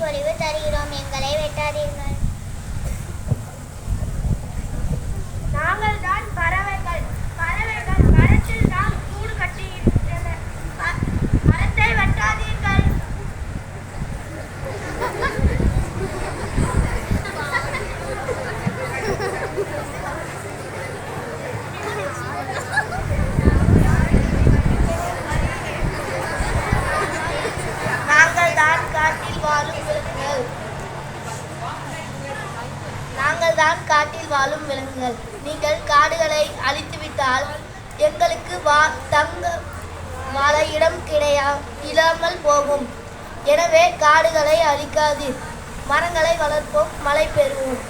பொழிவு தருகிறோம், எங்களை வெட்டாதீர்கள். நாங்கள் தான் பறவைகள். பறவைகள் மரத்தில் தான் கூடு கட்டியிருக்கின்றன. மரத்தை வெட்டாதீர்கள். நாங்கள் தான் காட்டில் வாழும் விலங்குகள். நாங்கள் தான் காட்டில் வாழும் விலங்குகள். நீங்கள் காடுகளை அழித்துவிட்டால் எங்களுக்கு தங்க வாழ இடம் இல்லாமல் போகும். எனவே காடுகளை அழிக்காதீர், மரங்களை வளர்ப்போம், மழை பெறுவோம்.